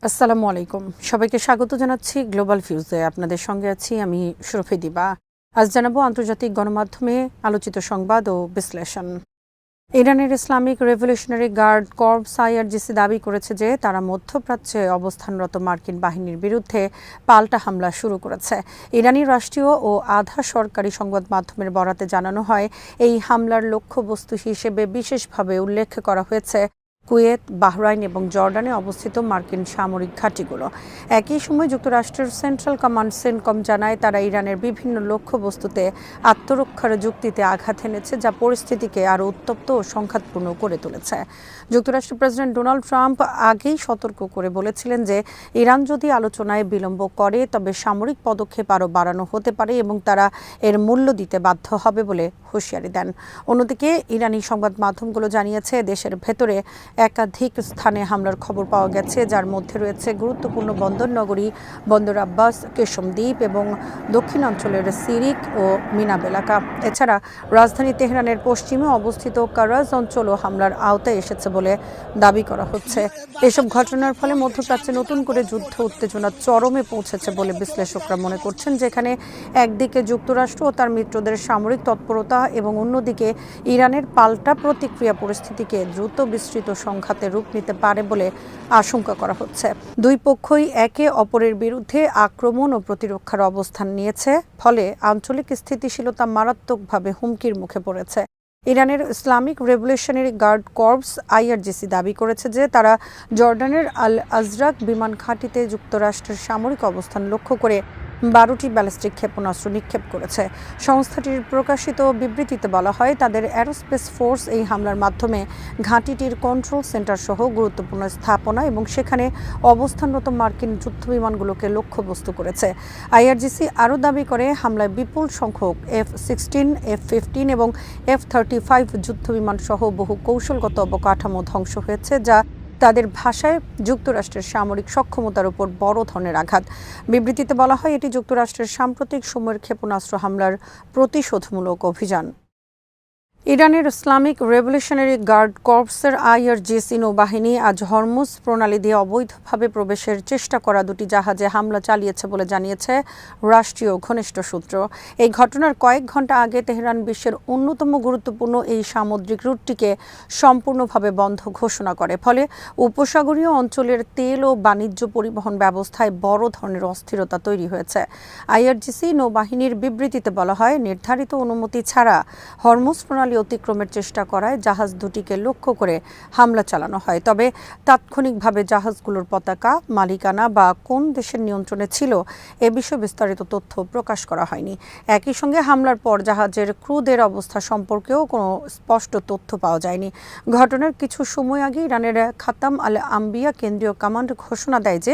আসসালামু আলাইকুম। সবাইকে স্বাগত জানাচ্ছি গ্লোবাল ভিউজে। আপনাদের সঙ্গে আছি আমি শরফি দিবা। আজ জানাবো আন্তর্জাতিক গণমাধ্যমে আলোচিত সংবাদ ও বিশ্লেষণ। ইরানের Islamic Revolutionary Guard Corps IRGC দাবি করেছে যে তারা মধ্যপ্রাচ্যে অবস্থানরত মার্কিন বাহিনীর বিরুদ্ধে পাল্টা হামলা শুরু করেছে। ইরানি রাষ্ট্রীয় ও আধা সরকারি সংবাদ মাধ্যমের বরাতে জানানো হয়, এই হামলার লক্ষ্যবস্তু হিসেবে বিশেষভাবে উল্লেখ করা হয়েছে কুয়েত, বাহরাইন এবং জর্ডানে অবস্থিত মার্কিন সামরিক ঘাঁটিগুলো। একই সময় যুক্তরাষ্ট্রের সেন্ট্রাল কমান্ড সেন্টকম জানায় তারা ইরানের বিভিন্ন লক্ষ্যবস্তুতে আত্মরক্ষার যুক্তিতে আঘাত এনেছে, যা পরিস্থিতিকে আরও উত্তপ্ত ও সংঘাতপূর্ণ করে তুলেছে। যুক্তরাষ্ট্রের প্রেসিডেন্ট ডোনাল্ড ট্রাম্প আগেই সতর্ক করে বলেছিলেন যে ইরান যদি আলোচনায় বিলম্ব করে তবে সামরিক পদক্ষেপ আরও বাড়ানো হতে পারে এবং তারা এর মূল্য দিতে বাধ্য হবে বলে হুঁশিয়ারি দেন। অন্যদিকে ইরানি সংবাদ মাধ্যমগুলো জানিয়েছে দেশের ভেতরে একাধিক স্থানে হামলার খবর পাওয়া গেছে, যার মধ্যে রয়েছে গুরুত্বপূর্ণ বন্দর নগরী বন্দর আব্বাস, কেশম দ্বীপ এবং দক্ষিণাঞ্চলের সিরিক ও মিনাব এলাকা। এছাড়া রাজধানী তেহরানের পশ্চিমে অবস্থিত কারাজ অঞ্চলও হামলার আওতায় এসেছে বলে দাবি করা হচ্ছে। এসব ঘটনার ফলে মধ্যপ্রাচ্যে নতুন করে যুদ্ধ উত্তেজনা চরমে পৌঁছেছে বলে বিশ্লেষকরা মনে করছেন, যেখানে একদিকে যুক্তরাষ্ট্র ও তার মিত্রদের সামরিক তৎপরতা এবং অন্যদিকে ইরানের পাল্টা প্রতিক্রিয়া পরিস্থিতিকে দ্রুত বিস্তৃত সংঘাতে রূপ নিতে পারে বলে আশঙ্কা করা হচ্ছে। দুই পক্ষই একে অপরের বিরুদ্ধে আক্রমণ ও প্রতিরক্ষার অবস্থান নিয়েছে, ফলে আঞ্চলিক স্থিতিশীলতা মারাত্মকভাবে হুমকির মুখে পড়েছে। ইরানের Islamic Revolutionary Guard Corps IRGC দাবি করেছে যে তারা জর্ডানের আল আজরাক বিমান ঘাঁটিতে যুক্তরাষ্ট্রের সামরিক অবস্থান লক্ষ্য করে 12টি ব্যালিস্টিক ক্ষেপণাস্ত্র নিক্ষেপ করেছে। সংস্থাটির প্রকাশিত বিবৃতিতে বলা হয়, তাদের অ্যারোস্পেস ফোর্স এই হামলার মাধ্যমে ঘাঁটিটির কন্ট্রোল সেন্টার সহ গুরুত্বপূর্ণ স্থাপনা এবং সেখানে অবস্থানরত মার্কিন যুদ্ধবিমানগুলোকে লক্ষ্যবস্তু করেছে। আইআরজিসি আরও দাবি করে হামলায় বিপুল সংখ্যক F-16, F-15 এবং F-35 যুদ্ধবিমান সহ বহু কৌশলগত অবকাঠামো ধ্বংস হয়েছে, যা তাদের ভাষায় যুক্তরাষ্ট্রের সামরিক সক্ষমতার উপর বড় ধরনের আঘাত। বিবৃতিতে বলা হয়, এটি যুক্তরাষ্ট্রের সাম্প্রতিক সময়ের ক্ষেপণাস্ত্র হামলার প্রতিশোধমূলক অভিযান। ইরানের ইসলামিক রেভলিউশনারি গার্ড কর্পসের আইআরজিসি নৌবাহিনী আজ হরমুজ প্রণালী দিয়ে অবৈধভাবে প্রবেশের চেষ্টা করা দুটি জাহাজে হামলা চালিয়েছে বলে জানিয়েছে রাষ্ট্রীয় ঘনিষ্ঠ সূত্র। এই ঘটনার কয়েক ঘন্টা আগে তেহরান বিশ্বের অন্যতম গুরুত্বপূর্ণ এই সামুদ্রিক রুটটিকে সম্পূর্ণভাবে বন্ধ ঘোষণা করে, ফলে উপসাগরীয় অঞ্চলের তেল ও বাণিজ্য পরিবহন ব্যবস্থায় বড় ধরনের অস্থিরতা তৈরি হয়েছে। আইআরজিসি নৌবাহিনীর বিবৃতিতে বলা হয়, নির্ধারিত অনুমতি ছাড়া হরমুজ প্রণালী অতিক্রমের চেষ্টা করায় জাহাজ দুটিকে লক্ষ্য করে হামলা চালানো হয়। তবে তাৎক্ষণিকভাবে জাহাজগুলোর পতাকা, মালিকানা বা কোন দেশের নিয়ন্ত্রণে ছিল এ বিষয়ে বিস্তারিত তথ্য প্রকাশ করা হয়নি। একই সঙ্গে হামলার পর জাহাজের ক্রুদের অবস্থা সম্পর্কেও কোনো স্পষ্ট তথ্য পাওয়া যায়নি। ঘটনার কিছু সময় আগে ইরানের খাতাম আল আম্বিয়া কেন্দ্রীয় কমান্ড ঘোষণা দেয় যে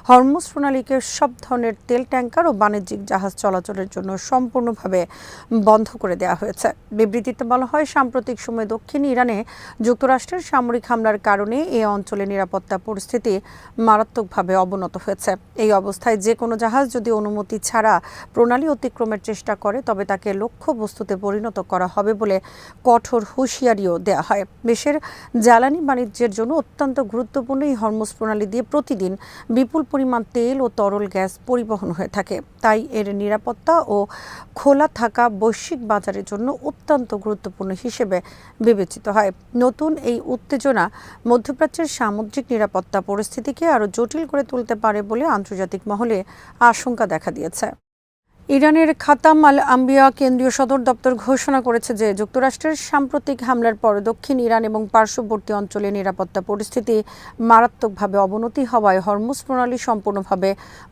হরমুজ প্রণালীকে সব ধরনের তেল ট্যাঙ্কার ও বাণিজ্যিক জাহাজ চলাচলের জন্য সম্পূর্ণভাবে বন্ধ করে দেওয়া হয়েছে। বিবৃতিতে বলা হয়, সাম্প্রতিক সময়ে দক্ষিণ ইরানে যুক্তরাষ্ট্রের সামরিক হামলার কারণে এই অঞ্চলে নিরাপত্তা পরিস্থিতি মারাত্মকভাবে অবনত হয়েছে। এই অবস্থায় যে কোনো জাহাজ যদি অনুমতি ছাড়া প্রণালী অতিক্রমের চেষ্টা করে তবে তাকে লক্ষ্যবস্তুতে পরিণত করা হবে বলে কঠোর হুঁশিয়ারিও দেওয়া হয়। দেশের জ্বালানি বাণিজ্যের জন্য অত্যন্ত গুরুত্বপূর্ণ এই হরমুজ প্রণালী দিয়ে প্রতিদিন বিপুল পরিমাণ তেল ও তরল গ্যাস পরিবহন হয়ে থাকে, তাই এর নিরাপত্তা ও খোলা থাকা বৈশ্বিক বাজারের জন্য অত্যন্ত গুরুত্বপূর্ণ হিসেবে বিবেচিত হয়। নতুন এই উত্তেজনা মধ্যপ্রাচ্যের সামুদ্রিক নিরাপত্তা পরিস্থিতিকে আরও জটিল করে তুলতে পারে বলে আন্তর্জাতিক মহলে আশঙ্কা দেখা দিয়েছে। ইরানের খাতাম আল আম্বিয়া কেন্দ্রীয় সদর দপ্তর ঘোষণা করেছে যে যুক্তরাষ্ট্রের সাম্প্রতিক হামলার পর দক্ষিণ ইরান এবং পার্শ্ববর্তী অঞ্চলে নিরাপত্তা পরিস্থিতি মারাত্মকভাবে অবনতি হওয়ায় হরমুজ প্রণালী সম্পূর্ণভাবে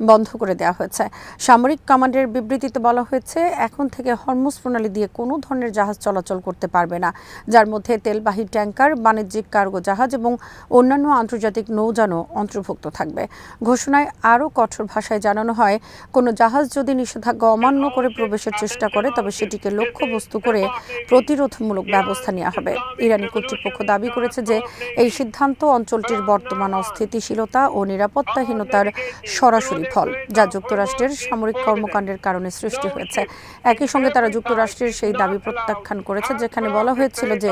বন্ধ করে দেওয়া হয়েছে। সামরিক কমান্ডের বিবৃতিতে বলা হয়েছে, এখন থেকে হরমুজ প্রণালী দিয়ে কোনো ধরনের জাহাজ চলাচল করতে পারবে না, যার মধ্যে তেলবাহী ট্যাঙ্কার, বাণিজ্যিক কার্গো জাহাজ এবং অন্যান্য আন্তর্জাতিক নৌযানও অন্তর্ভুক্ত থাকবে। ঘোষণায় আরও কঠোর ভাষায় জানানো হয়, কোনো জাহাজ যদি নিষেধাজ্ঞা অমান্য করে প্রবেশের চেষ্টা করে তবে সেটিকে লক্ষ্যবস্তু করে প্রতিরোধমূলক ব্যবস্থা নেওয়া হবে। ইরানি কর্তৃপক্ষ দাবি করেছে যে এই সিদ্ধান্ত অঞ্চলটির বর্তমান অস্থিতিশীলতা ও নিরাপত্তাহীনতার সরাসরি ফল, যা যুক্তরাষ্ট্রের সামরিক কর্মকাণ্ডের কারণে সৃষ্টি হয়েছে। একই সঙ্গে তারা যুক্তরাষ্ট্রের সেই দাবি প্রত্যাখ্যান করেছে যেখানে বলা হয়েছিল যে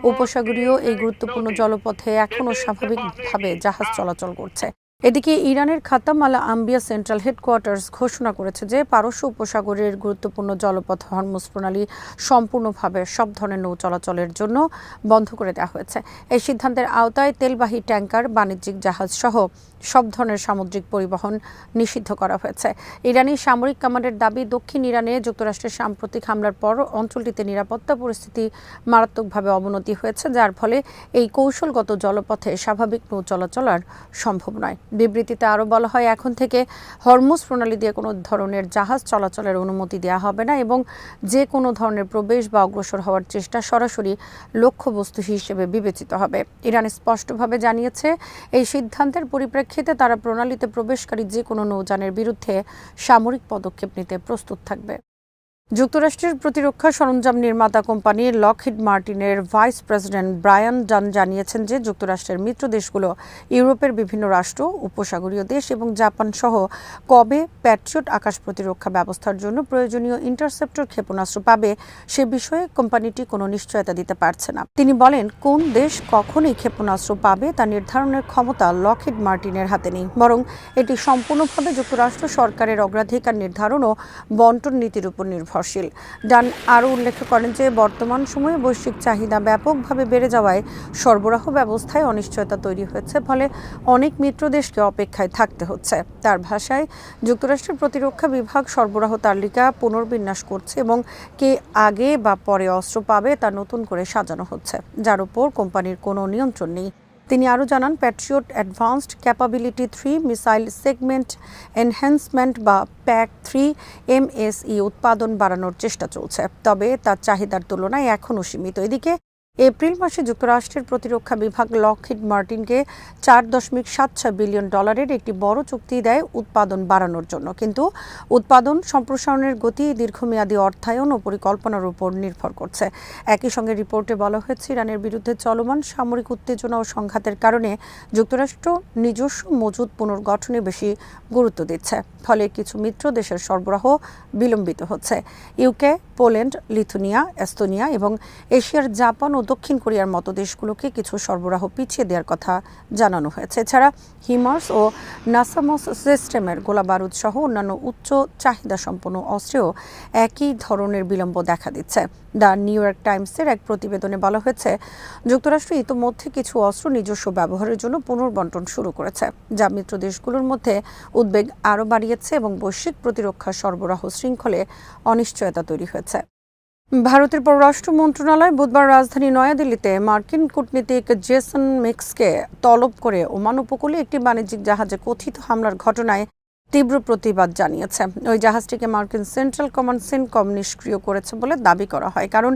উপসাগরীয় এই গুরুত্বপূর্ণ জলপথে এখনও স্বাভাবিকভাবে জাহাজ চলাচল করছে। এদিকে ইরানের খাতাম আল আম্বিয়া সেন্ট্রাল হেডকোয়ার্টার্স ঘোষণা করেছে যে পারস্য উপসাগরের গুরুত্বপূর্ণ জলপথ হরমুজ প্রণালী সম্পূর্ণভাবে সব ধরনের নৌ চলাচলের জন্য বন্ধ করে দেওয়া হয়েছে। এই সিদ্ধান্তের আওতায় তেলবাহী ট্যাঙ্কার, বাণিজ্যিক জাহাজ সহ সব ধরনের সামুদ্রিক পরিবহন নিষিদ্ধ করা হয়েছে। ইরানি সামরিক কমান্ডের দাবি, দক্ষিণ ইরানে যুক্তরাষ্ট্রের সাম্প্রতিক হামলার পর অঞ্চলটিতে নিরাপত্তা পরিস্থিতি মারাত্মকভাবে অবনতি হয়েছে, যার ফলে এই কৌশলগত জলপথে স্বাভাবিক নৌ চলাচল আর সম্ভব নয়। বিবৃতিতে আরও বলা হয়, এখন থেকে হরমুজ প্রণালী দিয়ে কোনো ধরনের জাহাজ চলাচলের অনুমতি দেওয়া হবে না এবং যে কোনো ধরনের প্রবেশ বা অগ্রসর হওয়ার চেষ্টা সরাসরি লক্ষ্যবস্তু হিসেবে বিবেচিত হবে। ইরান স্পষ্টভাবে জানিয়েছে, এই সিদ্ধান্তের পরিপ্রেক্ষিতে তারা প্রণালীতে প্রবেশকারী যে কোনো নৌযানের বিরুদ্ধে সামরিক পদক্ষেপ নিতে প্রস্তুত থাকবে। যুক্তরাষ্ট্রের প্রতিরক্ষা সরঞ্জাম নির্মাতা কোম্পানি লকহিড মার্টিনের ভাইস প্রেসিডেন্ট ব্রায়ান ডান জানিয়েছেন যে যুক্তরাষ্ট্রের মিত্র দেশগুলো ইউরোপের বিভিন্ন রাষ্ট্র, উপসাগরীয় দেশ এবং জাপান সহ কবে প্যাট্রিয়ট আকাশ প্রতিরক্ষা ব্যবস্থার জন্য প্রয়োজনীয় ইন্টারসেপ্টর ক্ষেপণাস্ত্র পাবে সে বিষয়ে কোম্পানিটি কোনো নিশ্চয়তা দিতে পারছে না। তিনি বলেন, কোন দেশ কখন এই ক্ষেপণাস্ত্র পাবে তা নির্ধারণের ক্ষমতা লকহিড মার্টিনের হাতে নেই, বরং এটি সম্পূর্ণভাবে যুক্তরাষ্ট্র সরকারের অগ্রাধিকার নির্ধারণ ও বন্টন নীতির উপর নির্ভরশীল। ডান আরও উল্লেখ করেন যে বর্তমান সময়ে বৈশ্বিক চাহিদা ব্যাপকভাবে বেড়ে যাওয়ায় সরবরাহ ব্যবস্থায় অনিশ্চয়তা তৈরি হয়েছে, ফলে অনেক মিত্র দেশকে অপেক্ষায় থাকতে হচ্ছে। তার ভাষায়, যুক্তরাষ্ট্রের প্রতিরক্ষা বিভাগ সরবরাহ তালিকা পুনর্বিন্যাস করছে এবং কে আগে বা পরে অস্ত্র পাবে তা নতুন করে সাজানো হচ্ছে, যার উপর কোম্পানির কোনো নিয়ন্ত্রণ নেই। তিনি আরও জানান, Patriot advanced capability 3 missile segment enhancement বা PAC-3 MSE উৎপাদন বাড়ানোর চেষ্টা চলছে, তবে তার চাহিদার তুলনায় এখনও সীমিত। এদিকে এপ্রিল মাসে যুক্তরাষ্ট্রের প্রতিরক্ষা বিভাগ লকহিড মার্টিনকে $4.76 বিলিয়ন একটি বড় চুক্তি দেয় উৎপাদন বাড়ানোর জন্য, কিন্তু উৎপাদন সম্প্রসারণের গতি দীর্ঘমেয়াদী অর্থায়ন ও পরিকল্পনার উপর নির্ভর করছে। একই সঙ্গে রিপোর্টে বলা হয়েছে, ইরানের বিরুদ্ধে চলমান সামরিক উত্তেজনা ও সংঘাতের কারণে যুক্তরাষ্ট্র নিজস্ব মজুদ পুনর্গঠনে বেশি গুরুত্ব দিচ্ছে, ফলে কিছু মিত্র দেশের সরবরাহ বিলম্বিত হচ্ছে। ইউকে, পোল্যান্ড, লিথুনিয়া, এস্তোনিয়া এবং এশিয়ার জাপান ও দক্ষিণ কোরিয়ার মতো দেশগুলোকে কিছু সরবরাহ পিছিয়ে দেওয়ার কথা জানানো হয়েছে। এছাড়া হিমার্স ও নাসামস সিস্টেমের গোলাবারুদ সহ অন্যান্য উচ্চ চাহিদা সম্পন্ন অস্ত্রেও একই ধরনের বিলম্ব দেখা দিচ্ছে। দ্য নিউ ইয়র্ক টাইমসের এক প্রতিবেদনে বলা হয়েছে, যুক্তরাষ্ট্র ইতোমধ্যে কিছু অস্ত্র নিজস্ব ব্যবহারের জন্য পুনর্বণ্টন শুরু করেছে, যা মিত্র দেশগুলোর মধ্যে উদ্বেগ আরও বাড়িয়েছে এবং বৈশ্বিক প্রতিরক্ষা সরবরাহ শৃঙ্খলে অনিশ্চয়তা তৈরি হয়েছে। ভারতের পররাষ্ট্র মন্ত্রণালয় বুধবার রাজধানী নয়াদিল্লিতে মার্কিন কূটনীতিক জেসন মিক্সকে তলব করে ওমান উপকূলে একটি বাণিজ্যিক জাহাজে কথিত হামলার ঘটনায় তীব্র প্রতিবাদ জানিয়েছে। ওই জাহাজটিকে মার্কিন সেন্ট্রাল কমান্ড সেন্টকম নিষ্ক্রিয় করেছে বলে দাবি করা হয়, কারণ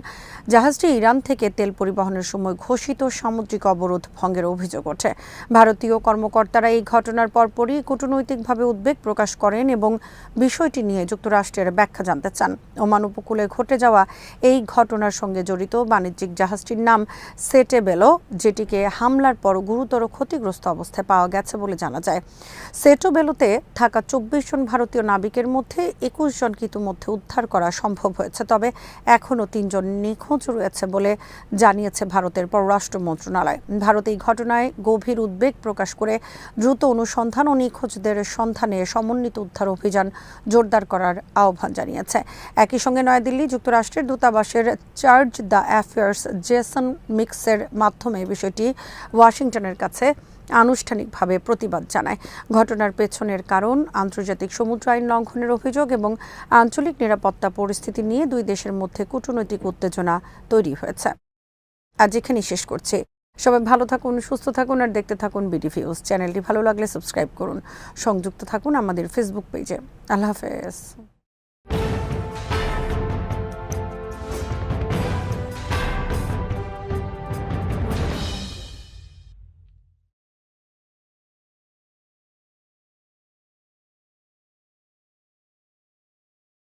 জাহাজটি ইরান থেকে তেল পরিবহনের সময় ঘোষিত সামুদ্রিক অবরোধ ভঙ্গের অভিযোগ ওঠে। ভারতীয় কর্মকর্তারা এই ঘটনার পরপরই কূটনৈতিকভাবে উদ্বেগ প্রকাশ করেন এবং বিষয়টি নিয়ে যুক্তরাষ্ট্রের ব্যাখ্যা জানতে চান। ওমান উপকূলে ঘটে যাওয়া এই ঘটনার সঙ্গে জড়িত বাণিজ্যিক জাহাজটির নাম সেটেবেলো, যেটিকে হামলার পর গুরুতর ক্ষতিগ্রস্ত অবস্থায় পাওয়া গেছে বলে জানা যায়। সেটেবেলোতে থাকা 24 জন ভারতীয় নাবিকের মধ্যে 21 জনকে ইতিমধ্যে উদ্ধার করা সম্ভব হয়েছে, তবে এখনও 3 জন নিখোঁজ রয়েছে বলে জানিয়েছে ভারতের পররাষ্ট্র মন্ত্রণালয়। ভারত এই ঘটনায় গভীর উদ্বেগ প্রকাশ করে দ্রুত অনুসন্ধান ও নিখোঁজদের সন্ধানে সমন্বিত উদ্ধার অভিযান জোরদার করার আহ্বান জানিয়েছে। একই সঙ্গে নয়াদিল্লি যুক্তরাষ্ট্রের দূতাবাসের চার্জ দ্য অ্যাফেয়ার্স জেসন মিক্সের মাধ্যমে বিষয়টি ওয়াশিংটনের কাছে আনুষ্ঠানিকভাবে প্রতিবাদ জানায়। ঘটনার পেছনের কারণ, আন্তর্জাতিক সমুদ্র আইন লঙ্ঘনের অভিযোগ এবং আঞ্চলিক নিরাপত্তা পরিস্থিতি নিয়ে দুই দেশের মধ্যে কূটনৈতিক উত্তেজনা তৈরি হয়েছে। আজ এখানেই শেষ করছি। সবাই ভালো থাকুন, সুস্থ থাকুন আর দেখতে থাকুন বিডি নিউজ। চ্যানেলটি ভালো লাগলে সাবস্ক্রাইব করুন, সংযুক্ত থাকুন আমাদের ফেসবুক পেজে। আল্লাহ হাফেজ।